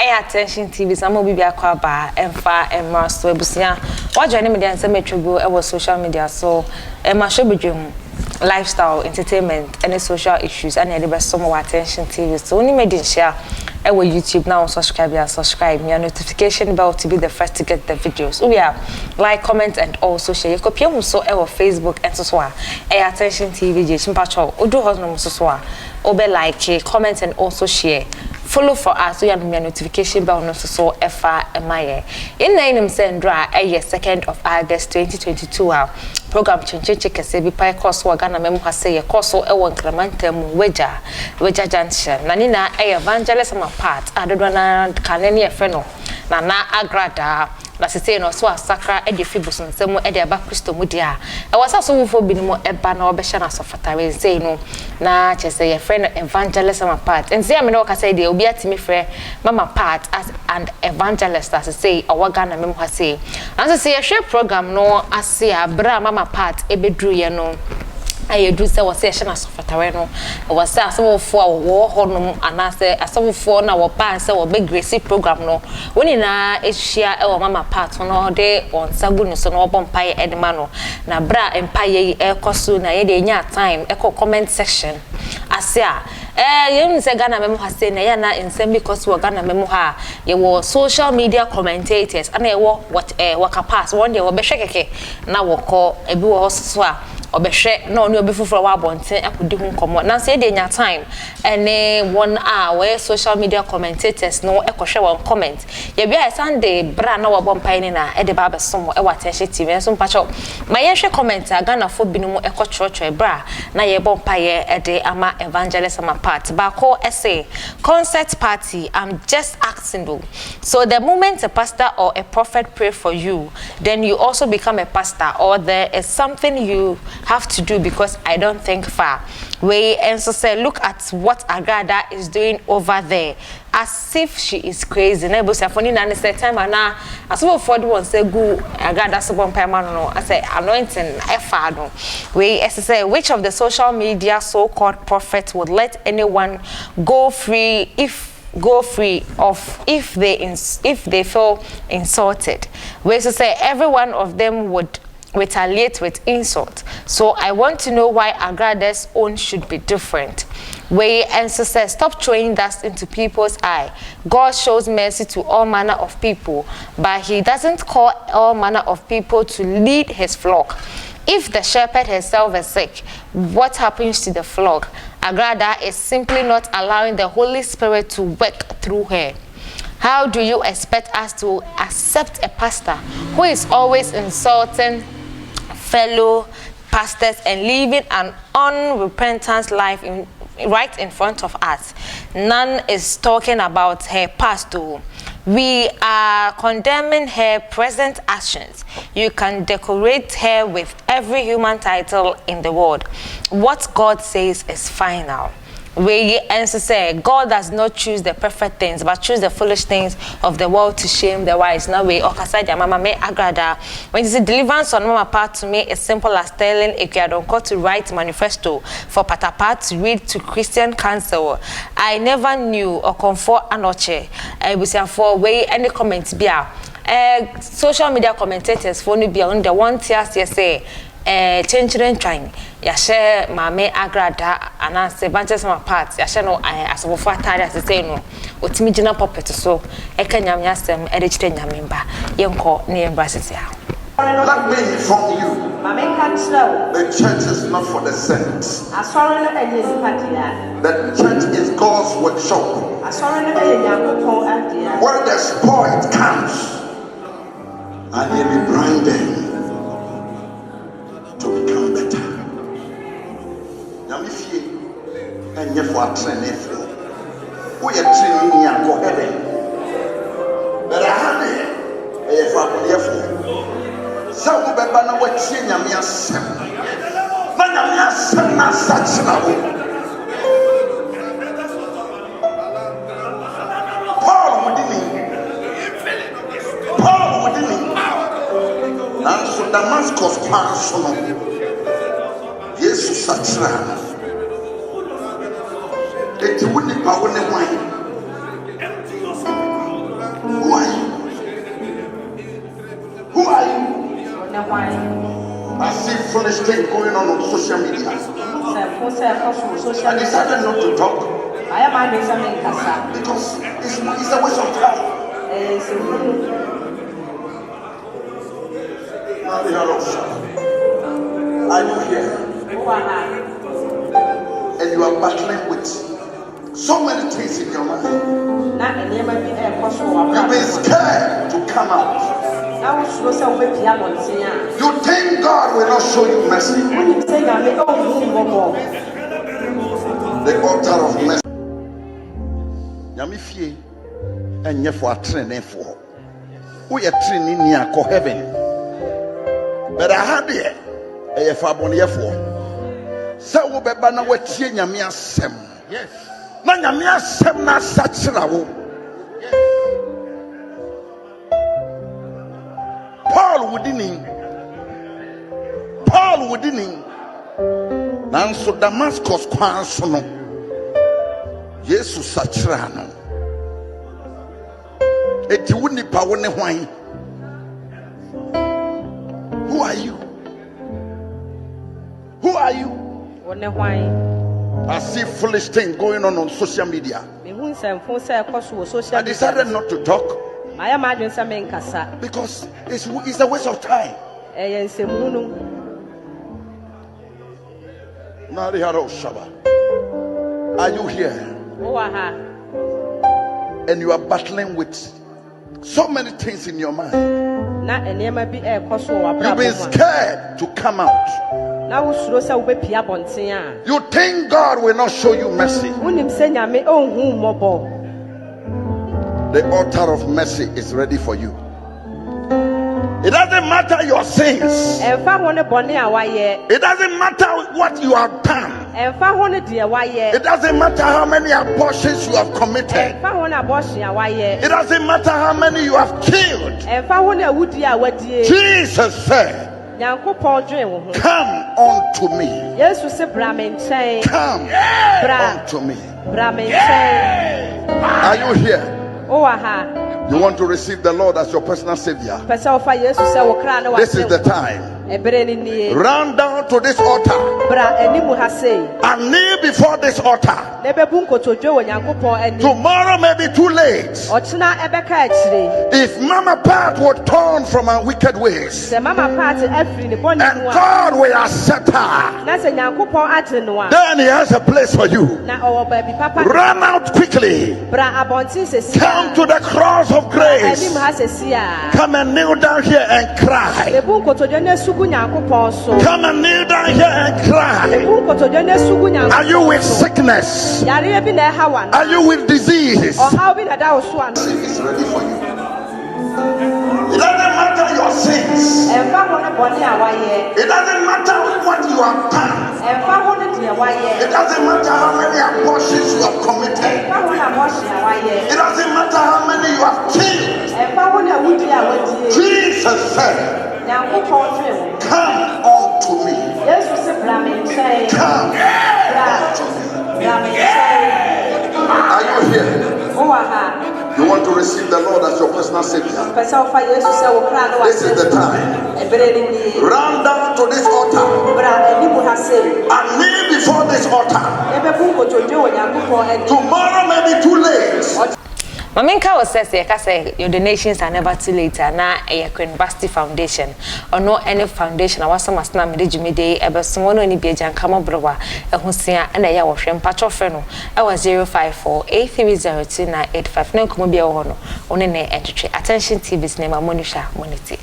attention TV some be akwa ba emfa emra so ebusia wa join me dey ansem etwego e wo social media so ma show bedwem lifestyle entertainment and social issues and the best some attention TV so only made in share our YouTube now subscribe your notification bell to be the first to get the videos. We are like, comment and also share. You copy so our Facebook and so on. Attention TV Chimpacho Odo Hosno so obe like comment and also share. Follow for us, we have your notification bell no so FRMIA. In the name Sandra, 2nd of August 2022. Program Chinchiche Kese bi pai course wa Ghana memu ha say course e won Kramantam Weja Junction. Nanina evangelist my part adodo na kanene e fe no na agrada na se no so asakra e de fibus nsemu e de aba Kristo mu dia e wasa so wofo bi no eba na obehye na so fatare sei no na chese ye friend evangelist my part and say me no ka say de obi atimi frɛ mama part as an evangelist as say awaga na memu ha say and say ye hwe program no ase abra mama part e bedru ye no I do say was session as Fatareno, was some for war honum and I say as some for now pass or big gracie program no. When in a share our mama part on all day on Sagunis on Obon Pie Edmano, na bra empire air costu na nya time echo comment section. Asia you say Ghana memo has say na in same because we Ghana memo ha ye were social media commentators and they what waka pass one day we be shekeke na wo call ebi wo so obehwe na oni obi fufuro wa bonten akodi hu nkomo na say dey nya time ene 1 hour where social media commentators no ekohwe won comment ye bia Sunday bra na wo bompai ni na e de ba besom e wa attention TV enso mpacho ma ye hwe comment Ghana fo binumu ekochocho bra na ye bompai e de ama evangelist ama part ba call essay concert party I'm just asking though. So the moment a pastor or a prophet pray for you, then you also become a pastor, or there is something you have to do because I don't think far. We and so say look at what Agrada is doing over there as if she is crazy. Nebo say for ni na say time na as we for the one say go Agrada so bon pema no I say anointing efa no. We as say which of the social media so-called prophets would let anyone go free of if they feel insulted. We so say every one of them would retaliate with insult. So I want to know why Agrada's own should be different. We and so says stop throwing dust into people's eye. God shows mercy to all manner of people, but he doesn't call all manner of people to lead his flock. If the shepherd herself is sick, what happens to the flock? Agrada is simply not allowing the Holy Spirit to work through her. How do you expect us to accept a pastor who is always insulting fellow pastors and living an unrepentant life right in front of us? None is talking about her pastor. We are condemning her present actions. You can decorate her with every human title in the world. What God says is final. We answer say God does not choose the perfect things but choose the foolish things of the world to shame the wise. Now we okasai mama me agrada. When you see deliverance on mama part to me is simple as telling Ikuadonko to write manifesto for Patapa to read to Christian council. I never knew or comfort anoche. We say for way any comments be social media commentators for be on the one tier say changing trying ya share mame agrada and say bunches my parts ya share no as of for tire as say no otimi gina puppet so e ka nyam yasem e de chire nyam mba yenko ne embassy ya. Let me inform you, the church is not for the saints. The church is God's workshop. Where the spoil comes, and he will bring them to become better. Now, if you and you for training, we are training and go heaven. But I have it. So, we are not watching Yamiasem. But Yamiasem, not such a Paul within and so Damascus Passion. Jesus Satra. It wouldn't power the wine. are you? I see foolish things going on social media. I decided not to talk because it's a waste of time. Are you here? And you are battling with so many things in your mind. You've been scared to come out. You think God will not show you mercy. The altar of mercy. Yamifie and for a training for. We are training near heaven. But I had it. A fabon for. So we be bana we tie nyame asem. Yes. Na nyame asem na sachira wo. Paul within nanso Damascus kwan so no Jesus sachira no. Eti woni pa wo ne hwan. Who are you? Who are you? I see foolish things going on social media. I decided not to talk because it's a waste of time. Are you here? And you are battling with so many things in your mind. You've been scared to come out. You think God will not show you mercy. The altar of mercy is ready for you. It doesn't matter your sins. It doesn't matter what you have done. It doesn't matter how many abortions you have committed. It doesn't matter how many you have killed. Jesus said, come unto me. Come unto me. Are you here? You want to receive the Lord as your personal Savior? This is the time. Run down to this altar and kneel before this altar. Tomorrow may be too late. If Mama Pat would turn from her wicked ways and God will accept her, then He has a place for you. Run out quickly. Come to the cross of grace. Come and kneel down here and cry. Come and kneel down here and cry. Are you with sickness? Are you with disease? It's ready for you. It doesn't matter your sins. It doesn't matter what you have done. It doesn't matter how many abortions you have committed. It doesn't matter how many you have killed. Jesus said, come unto me. Come unto me. Are you here? You want to receive the Lord as your personal Savior? This is the time. Run down to this altar and kneel before this altar. Tomorrow may be too late. Maminka was says your donations are never too late. Na a University Foundation or no any foundation. I was some must not manage me day. Ever someone only be a jankama browa. A husia and a yawash and patch of freno. I was 054-830-2985. No come be a honor. Only attention TV's name, Monisha Monity.